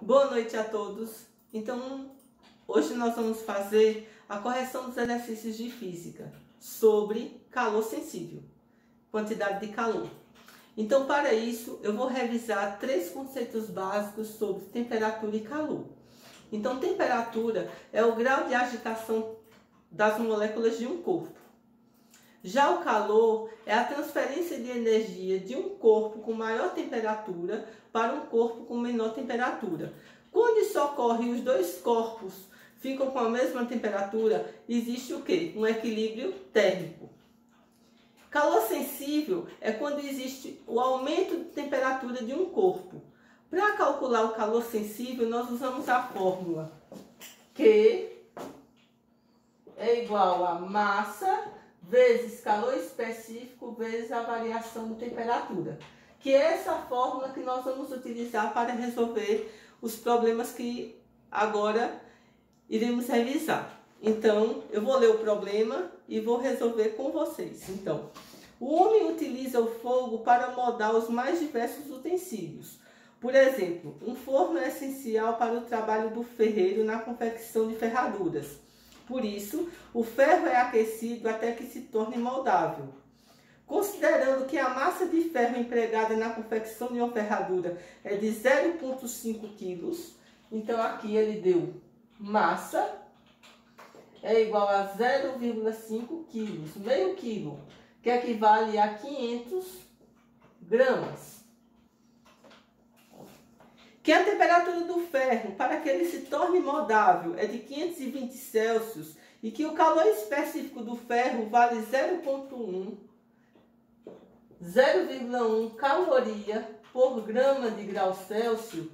Boa noite a todos. Então, hoje nós vamos fazer a correção dos exercícios de física sobre calor sensível, quantidade de calor. Então, para isso, eu vou revisar 3 conceitos básicos sobre temperatura e calor. Então, temperatura é o grau de agitação das moléculas de um corpo. Já o calor é a transferência de energia de um corpo com maior temperatura para um corpo com menor temperatura. Quando isso ocorre e os dois corpos ficam com a mesma temperatura, existe o quê? Um equilíbrio térmico. Calor sensível é quando existe o aumento de temperatura de um corpo. Para calcular o calor sensível, nós usamos a fórmula Q é igual a massa vezes calor específico vezes a variação de temperatura, que é essa fórmula que nós vamos utilizar para resolver os problemas que agora iremos revisar. Então, eu vou ler o problema e vou resolver com vocês. Então, o homem utiliza o fogo para moldar os mais diversos utensílios. Por exemplo, um forno é essencial para o trabalho do ferreiro na confecção de ferraduras. Por isso, o ferro é aquecido até que se torne moldável. Considerando que a massa de ferro empregada na confecção de uma ferradura é de 0,5 kg, então aqui ele deu massa é igual a 0,5 kg, meio quilo, que equivale a 500 gramas. Que a temperatura do ferro, para que ele se torne moldável, é de 520 Celsius e que o calor específico do ferro vale 0,1 caloria por grama de grau Celsius.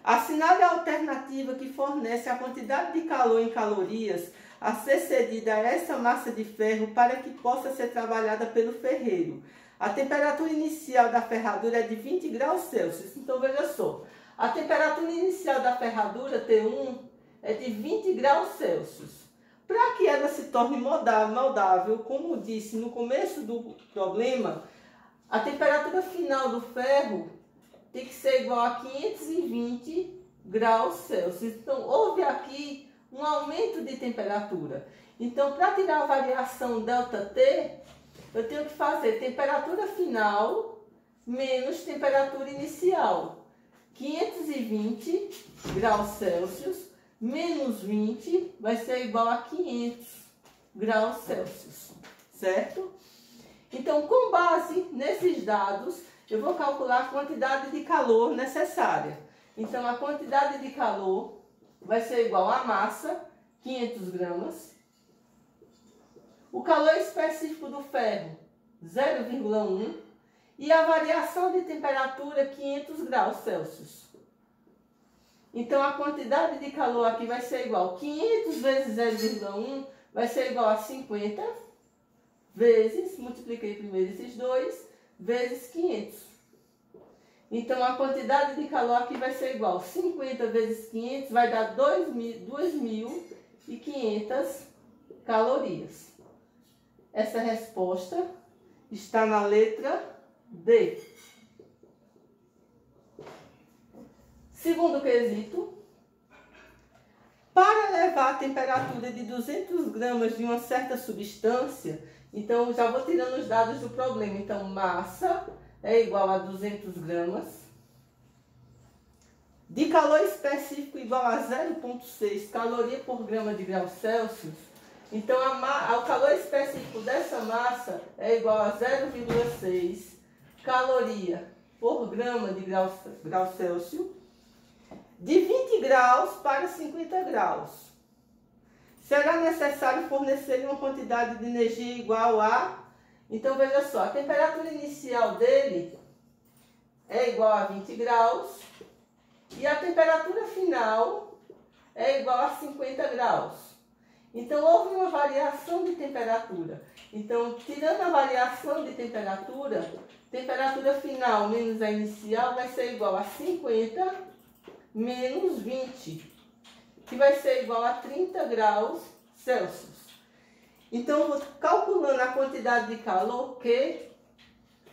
Assinale a alternativa que fornece a quantidade de calor em calorias a ser cedida a essa massa de ferro para que possa ser trabalhada pelo ferreiro. A temperatura inicial da ferradura é de 20 graus Celsius. Então, veja só. A temperatura inicial da ferradura T1 é de 20 graus Celsius. Para que ela se torne moldável, como disse no começo do problema, a temperatura final do ferro tem que ser igual a 520 graus Celsius. Então, houve aqui um aumento de temperatura. Então, para tirar a variação ΔT, eu tenho que fazer temperatura final menos temperatura inicial. 520 graus Celsius menos 20 vai ser igual a 500 graus Celsius, certo? Então, com base nesses dados, eu vou calcular a quantidade de calor necessária. Então, a quantidade de calor vai ser igual a massa, 500 gramas, o calor específico do ferro, 0,1, e a variação de temperatura, 500 graus Celsius. Então, a quantidade de calor aqui vai ser igual a 500 vezes 0,1, vai ser igual a 50, vezes, multipliquei primeiro esses dois, vezes 500. Então, a quantidade de calor aqui vai ser igual a 50 vezes 500, vai dar 2.500 calorias. Essa resposta está na letra D. Segundo quesito. Para elevar a temperatura de 200 gramas de uma certa substância, então já vou tirando os dados do problema. Então, massa é igual a 200 gramas. De calor específico igual a 0,6 caloria por grama de grau Celsius. Então, o calor específico dessa massa é igual a 0,6 caloria por grama de grau Celsius, de 20 graus para 50 graus. Será necessário fornecer uma quantidade de energia igual a... Então, veja só, a temperatura inicial dele é igual a 20 graus e a temperatura final é igual a 50 graus. Então, houve uma variação de temperatura. Então, tirando a variação de temperatura, temperatura final menos a inicial vai ser igual a 50 menos 20, que vai ser igual a 30 graus Celsius. Então, vou calculando a quantidade de calor, que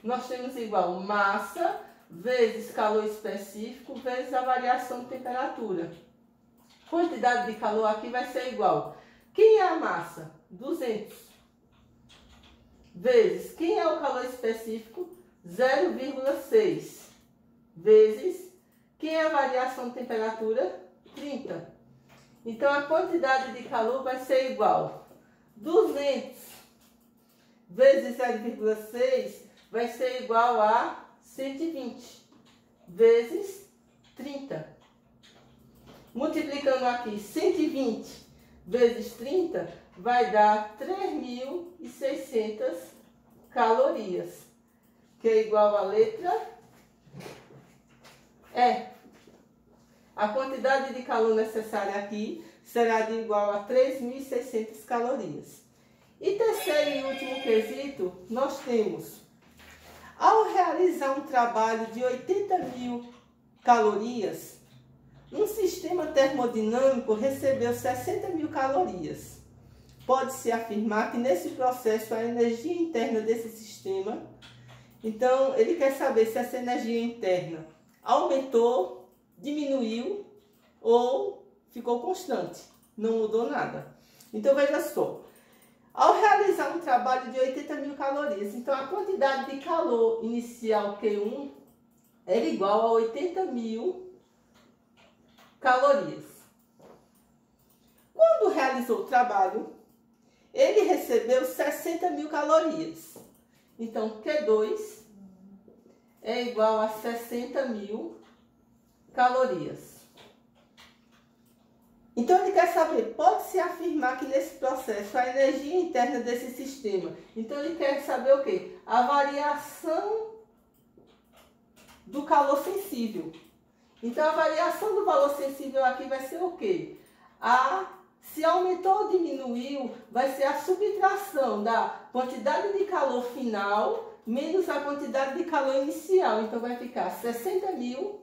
nós temos igual massa vezes calor específico, vezes a variação de temperatura. Quantidade de calor aqui vai ser igual. Quem é a massa? 200. Vezes, quem é o calor específico? 0,6. Vezes, quem é a variação de temperatura? 30. Então, a quantidade de calor vai ser igual. 200 vezes 0,6 vai ser igual a 120 vezes 30. Multiplicando aqui 120 vezes 30 vai dar 3.600 calorias, que é igual à letra E. A quantidade de calor necessária aqui será de igual a 3.600 calorias. E terceiro e último quesito, nós temos, ao realizar um trabalho de 80.000 calorias, um sistema termodinâmico recebeu 60.000 calorias. Pode-se afirmar que nesse processo a energia interna desse sistema, então ele quer saber se essa energia interna aumentou, diminuiu ou ficou constante, não mudou nada. Então veja só, ao realizar um trabalho de 80.000 calorias, então a quantidade de calor inicial Q1 era igual a 80.000 calorias. Quando realizou o trabalho, ele recebeu 60.000 calorias. Então, Q2 é igual a 60.000 calorias. Então, ele quer saber, pode-se afirmar que nesse processo a energia interna desse sistema, então ele quer saber o quê? A variação do calor sensível. Então, a variação do valor sensível aqui vai ser o quê? Se aumentou ou diminuiu, vai ser a subtração da quantidade de calor final menos a quantidade de calor inicial. Então, vai ficar 60.000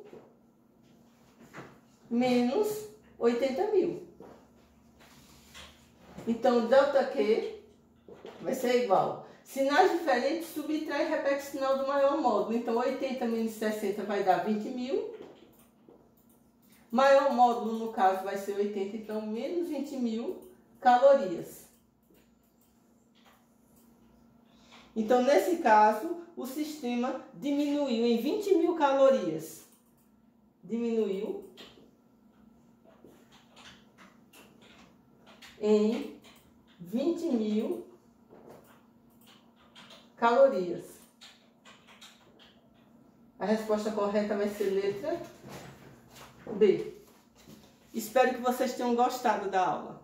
menos 80.000. Então, ΔQ vai ser igual. Sinais diferentes, subtrai e repete o sinal do maior módulo. Então, 80 menos 60 vai dar 20.000. Maior módulo, no caso, vai ser 80, então, menos 20.000 calorias. Então, nesse caso, o sistema diminuiu em 20.000 calorias. Diminuiu em 20.000 calorias. A resposta correta vai ser letra B. Espero que vocês tenham gostado da aula.